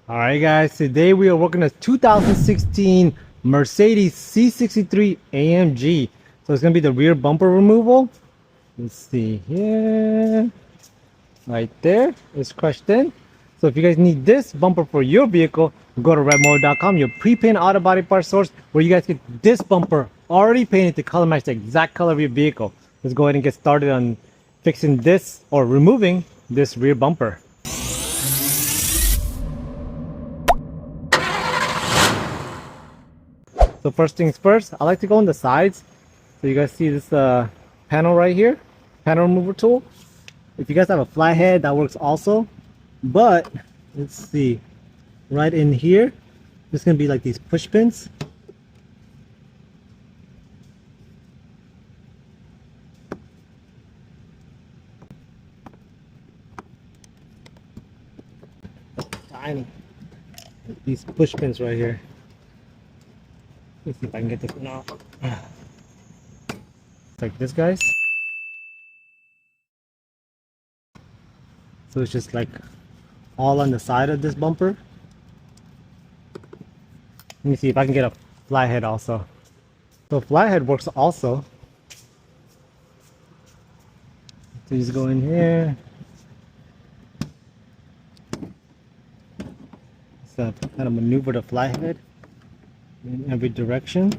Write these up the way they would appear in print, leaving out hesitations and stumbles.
Alright guys, today we are working a 2016 Mercedes C63 AMG. So it's going to be the rear bumper removal. Let's see here. Right there, it's crushed in. So if you guys need this bumper for your vehicle, go to ReveMoto.com, your pre-paint auto body part source, where you guys get this bumper already painted to color match the exact color of your vehicle. Let's go ahead and get started on fixing this or removing this rear bumper. So first things first, I like to go on the sides. So you guys see this panel right here, panel remover tool. If you guys have a flathead, that works also. But let's see, right in here, there's gonna be like these push pins. Tiny, these push pins right here. Let's see if I can get this one off. Like this, guys. So it's just like all on the side of this bumper. Let me see if I can get a flathead also. So flathead works also. So you just go in here. So kind of maneuver the flathead in every direction.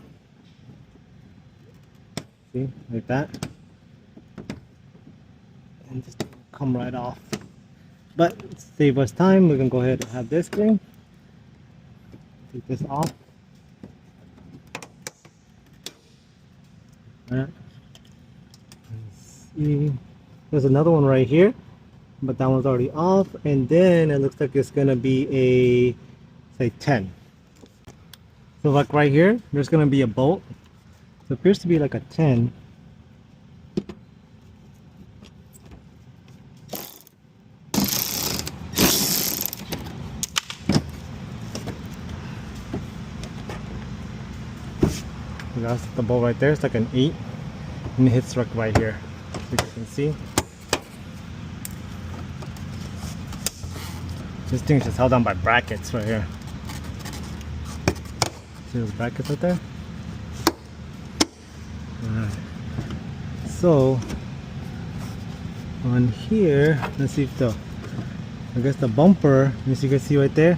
See, like that. And just come right off. But to save us time, we're gonna go ahead and have this thing. Take this off. Let's see. There's another one right here, but that one's already off. And then it looks like it's gonna be a, say, 10. So like right here, there's gonna be a bolt. So it appears to be like a 10. So that's the bolt right there. It's like an 8, and it hits right here. So you can see. This thing is just held on by brackets right here. See those brackets right there? Alright. So on here, let's see if the, I guess the bumper, as you can see right there.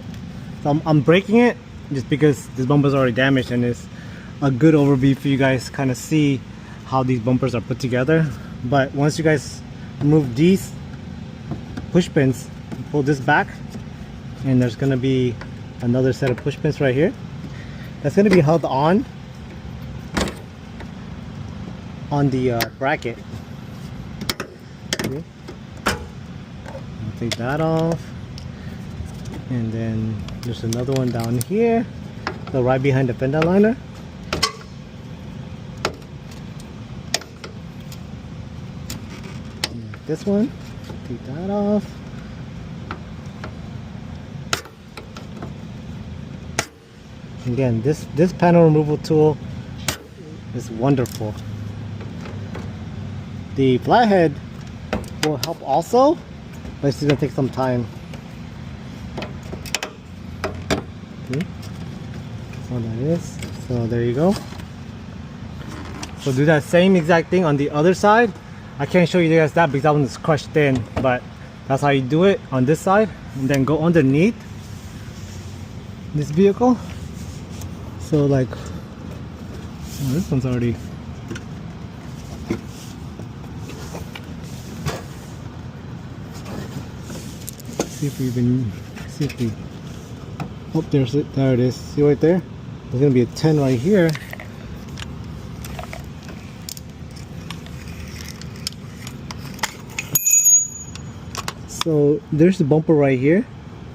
So I'm breaking it just because this bumper is already damaged, and it's a good overview for you guys kind of see how these bumpers are put together. But once you guys remove these push pins, pull this back, and there's going to be another set of push pins right here that's going to be held on the bracket. Okay. I'll take that off, and then there's another one down here, so right behind the fender liner. And this one, take that off. Again, this panel removal tool is wonderful. The flathead will help also, but it's gonna take some time. Okay, so that is. So there you go. So do that same exact thing on the other side. I can't show you guys that because that one is crushed in, but that's how you do it on this side, and then go underneath this vehicle. So like, oh, this one's already. See if we even see if we. Oh, there's it. There it is. See right there? There's gonna be a 10 right here. So there's the bumper right here,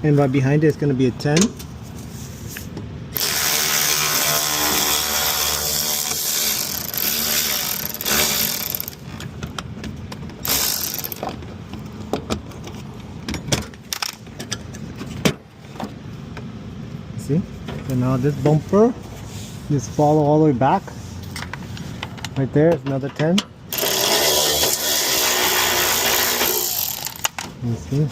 and right behind it is gonna be a 10. See? So now this bumper just follow all the way back. Right there is another 10. You see?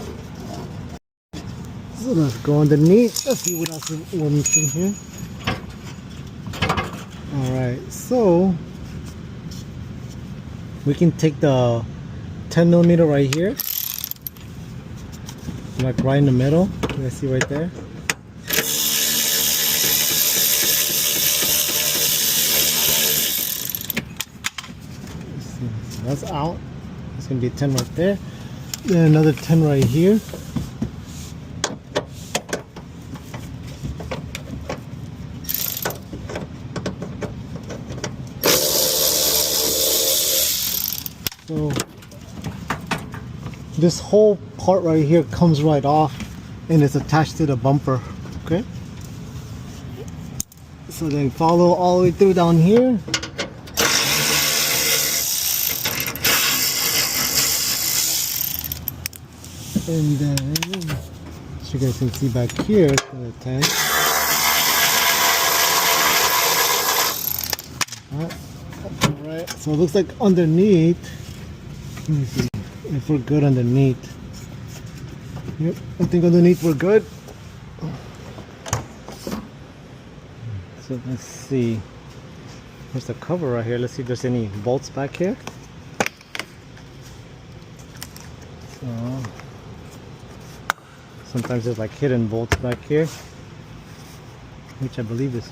So let's go underneath. Let's see what else we're missing here. Alright, so we can take the 10mm right here, like right in the middle. You guys see right there? So that's out. It's gonna be a 10 right there. Then another 10 right here. So this whole part right here comes right off and it's attached to the bumper. Okay, so then follow all the way through down here. And then, as you guys can see back here, the tank. Alright, so it looks like underneath, let me see if we're good underneath. Yep, I think underneath we're good. So let's see. There's the cover right here. Let's see if there's any bolts back here. So sometimes there's like hidden bolts back here, which I believe is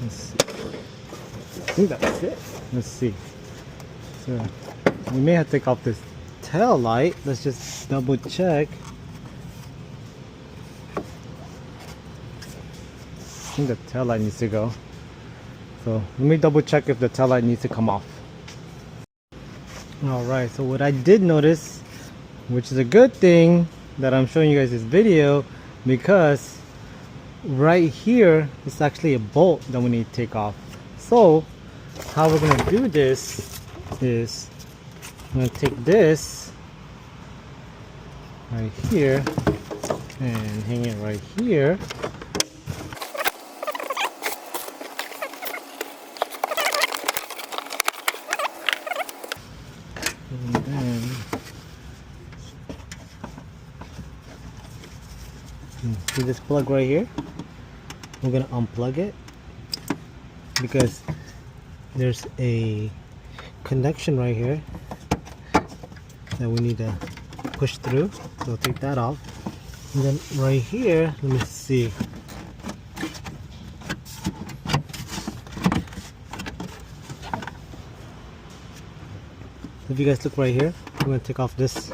let's see. I think that's it. Let's see. So we may have to take off this tail light. Let's just double check. I think the tail light needs to go. So let me double check if the tail light needs to come off. Alright, so what I did notice, which is a good thing that I'm showing you guys this video, because right here is actually a bolt that we need to take off. So how we're going to do this is I'm going to take this right here and hang it right here. And then see this plug right here? We're going to unplug it because there's a connection right here that we need to push through. So take that off. And then right here, let me see. If you guys look right here, I'm going to take off this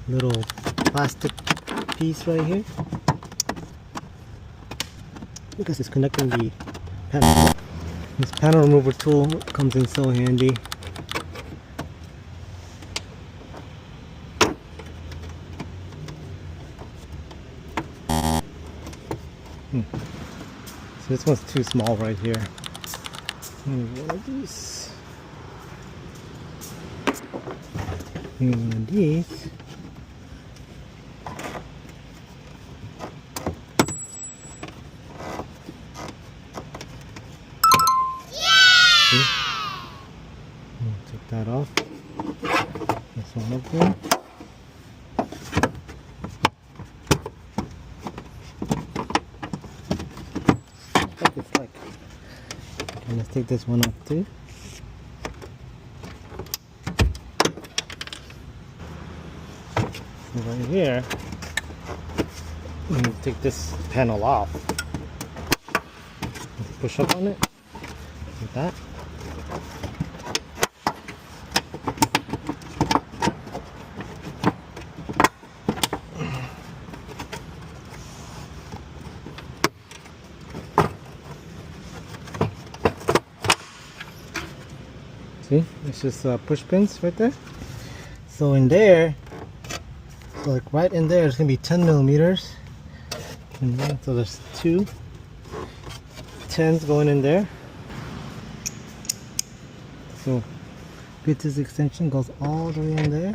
little plastic piece right here because it's connecting the panel. This panel remover tool comes in so handy. So this one's too small right here. One of these. And one of these. Take that off. That's one of them. It's like, okay, let's take this one off too. So right here, I'm going to take this panel off. Let's push up on it like that. See, it's just push pins right there. So in there, so like right in there, it's gonna be 10 millimeters. And then, so there's two 10s going in there. So this extension goes all the way in there.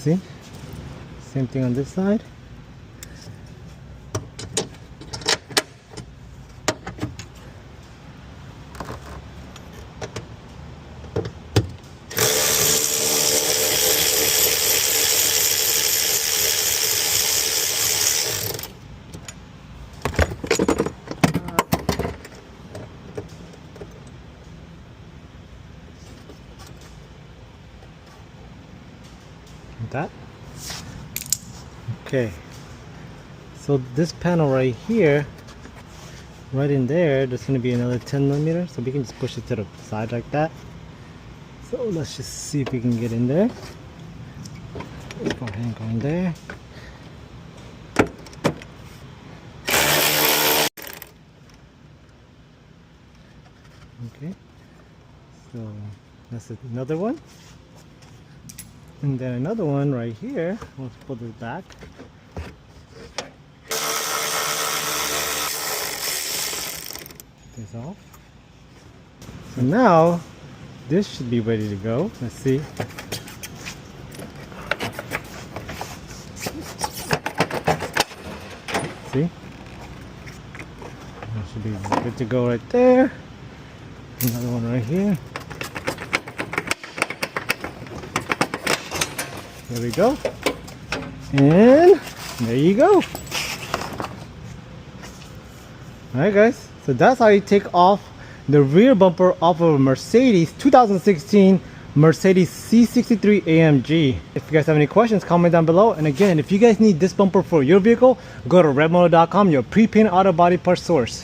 See? Same thing on this side. Like that. Okay. So this panel right here, right in there, there's going to be another 10 millimeters. So we can just push it to the side like that. So let's just see if we can get in there. Let's go ahead and go in there. Okay. So that's another one. And then another one right here. Let's put this back. This off. So now this should be ready to go. Let's see. See? That should be good to go right there. Another one right here. There we go. And there you go. Alright guys, so that's how you take off the rear bumper off of a Mercedes 2016 Mercedes C63 AMG. If you guys have any questions, comment down below. And again, if you guys need this bumper for your vehicle, go to ReveMoto.com, your pre-painted auto body parts source.